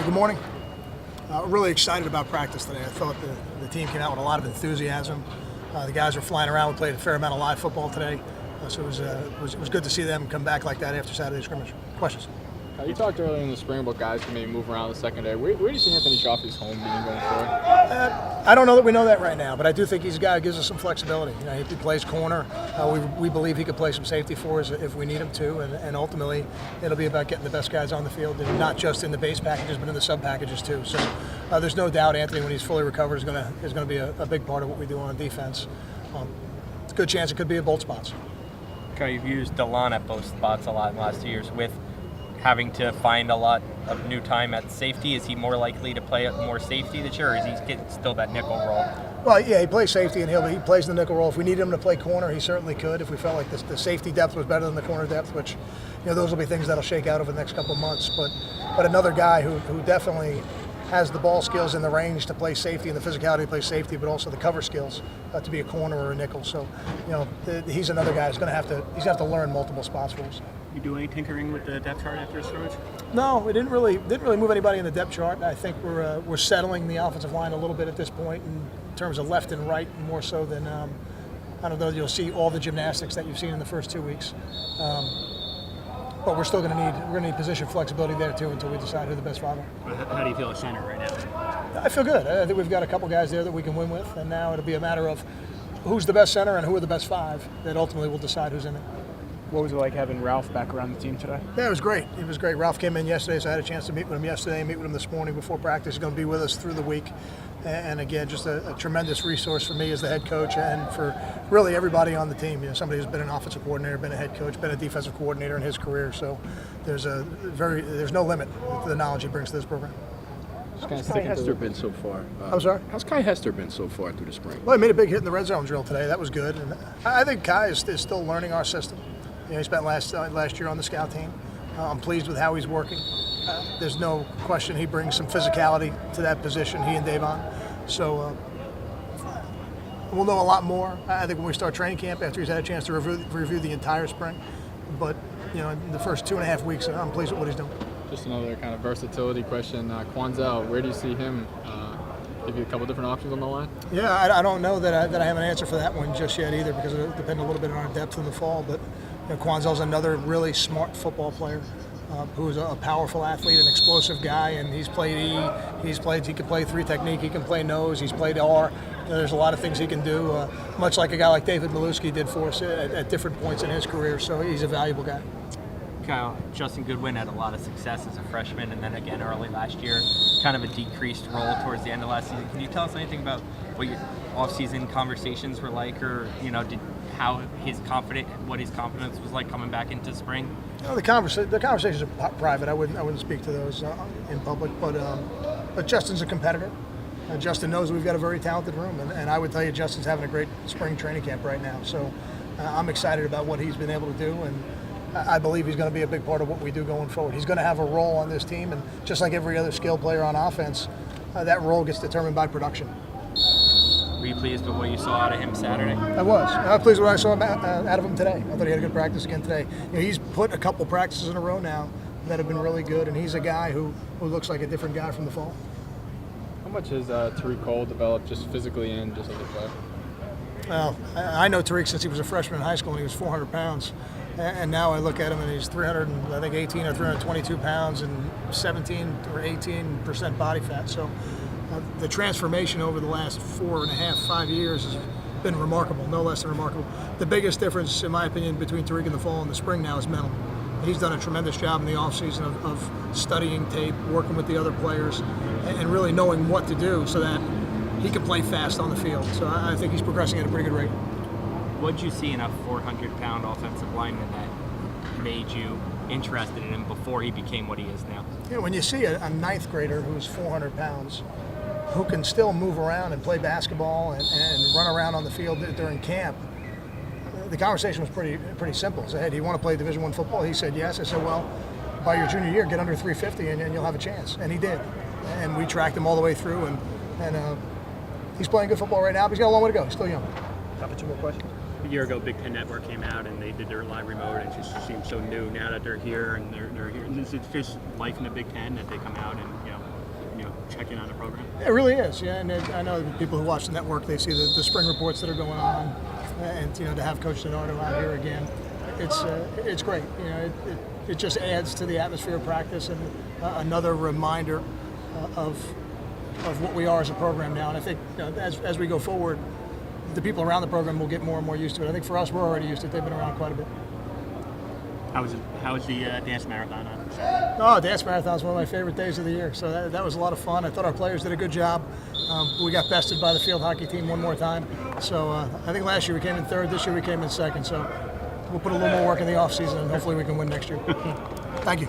Good morning. Really excited about practice today. I thought the team came out with a lot of enthusiasm. The guys were flying around. We played a fair amount of live football today, so it was good to see them come back like that after Saturday's scrimmage. Questions? You talked earlier in the spring about guys can maybe move around the secondary. Where do you see Anthony Chaffee's home being going forward? I don't know that we know that right now, but I do think he's a guy who gives us some flexibility. You know, he plays corner. We believe he could play some safety for us if we need him to, and ultimately it'll be about getting the best guys on the field, and not just in the base packages, but in the sub packages too. So there's no doubt Anthony, when he's fully recovered, is going to be a big part of what we do on defense. It's a good chance it could be at both spots. Okay, you've used DeLon at both spots a lot in the last 2 years. With having to find a lot of new time at safety, is he more likely to play at more safety this year, or is he getting still that nickel role? Well, yeah, he plays safety, and he plays in the nickel role. If we needed him to play corner, he certainly could. If we felt like the safety depth was better than the corner depth, which, you know, those will be things that'll shake out over the next couple of months. But another guy who definitely has the ball skills and the range to play safety and the physicality to play safety, but also the cover skills to be a corner or a nickel. So, you know, he's another guy who's going to have to learn multiple spots for us. You do any tinkering with the depth chart after a scrimmage? No, we didn't really move anybody in the depth chart. I think we're settling the offensive line a little bit at this point in terms of left and right, more so than I don't know. You'll see all the gymnastics that you've seen in the first 2 weeks, but we're still going to need position flexibility there too until we decide who the best five are. How do you feel at center right now? I feel good. I think we've got a couple guys there that we can win with, and now it'll be a matter of who's the best center and who are the best five that ultimately will decide who's in it. What was it like having Ralph back around the team today? Yeah, it was great. It was great. Ralph came in yesterday, so I had a chance to meet with him yesterday, meet with him this morning before practice. He's going to be with us through the week. And again, just a tremendous resource for me as the head coach and for really everybody on the team. You know, somebody who's been an offensive coordinator, been a head coach, been a defensive coordinator in his career. So there's no limit to the knowledge he brings to this program. How's Kai Hester been so far? I'm sorry? How's Kai Hester been so far through the spring? Well, he made a big hit in the red zone drill today. That was good. And I think Kai is still learning our system. You know, he spent last year on the scout team. I'm pleased with how he's working. There's no question he brings some physicality to that position, he and Davon. So we'll know a lot more, I think, when we start training camp after he's had a chance to review the entire spring. But, you know, in the first 2.5 weeks, I'm pleased with what he's doing. Just another kind of versatility question. Quanzel, where do you see him? Give you a couple different options on the line? Yeah, I don't know that I have an answer for that one just yet either, because it'll depend a little bit on our depth in the fall. But you know, Quanzel's another really smart football player who's a powerful athlete, an explosive guy, and he's played E. He can play three technique. He can play nose. He's played R. You know, there's a lot of things he can do, much like a guy like David Maluski did for us at different points in his career. So he's a valuable guy. Kyle, Justin Goodwin had a lot of success as a freshman, and then again early last year, kind of a decreased role towards the end of last season. Can you tell us anything about what your off-season conversations were like, or what his confidence was like coming back into spring? You know, the conversations are private. I wouldn't speak to those in public. But Justin's a competitor. Justin knows we've got a very talented room, and I would tell you Justin's having a great spring training camp right now. So I'm excited about what he's been able to do, and I believe he's going to be a big part of what we do going forward. He's going to have a role on this team, and just like every other skilled player on offense, that role gets determined by production. Were you pleased with what you saw out of him Saturday? I was. I was pleased with what I saw out of him today. I thought he had a good practice again today. You know, he's put a couple practices in a row now that have been really good, and he's a guy who looks like a different guy from the fall. How much has Tariq Cole developed just physically and just as a player? Well, I know Tariq since he was a freshman in high school and he was 400 pounds. And now I look at him and he's 318 or 322 pounds and 17 or 18% body fat. So the transformation over the last 5 years has been remarkable, no less than remarkable. The biggest difference, in my opinion, between Tariq in the fall and the spring now is mental. He's done a tremendous job in the offseason of studying tape, working with the other players, and really knowing what to do so that he can play fast on the field. So I think he's progressing at a pretty good rate. What did you see in a 400-pound offensive lineman that made you interested in him before he became what he is now? You know, when you see a ninth grader who's 400 pounds, who can still move around and play basketball and run around on the field during camp, the conversation was pretty simple. I said, hey, do you want to play Division I football? He said yes. I said, well, by your junior year, get under 350 and you'll have a chance. And he did. And we tracked him all the way through, and he's playing good football right now, but he's got a long way to go. He's still young. Time for two more questions. A year ago, Big Ten Network came out and they did their live remote, and it just seems so new now that they're here and they're here. Is it just life in the Big Ten that they come out and check in on the program? It really is, yeah. And I know the people who watch the network, they see the spring reports that are going on, and to have Coach Donato out here again, it's great. It just adds to the atmosphere of practice and another reminder of what we are as a program now. And I think as we go forward, the people around the program will get more and more used to it. I think for us, we're already used to it. They've been around quite a bit. How was the dance marathon on? Oh, dance marathon is one of my favorite days of the year. So that was a lot of fun. I thought our players did a good job. We got bested by the field hockey team one more time. So I think last year we came in third. This year we came in second. So we'll put a little more work in the off season, and hopefully we can win next year. Thank you.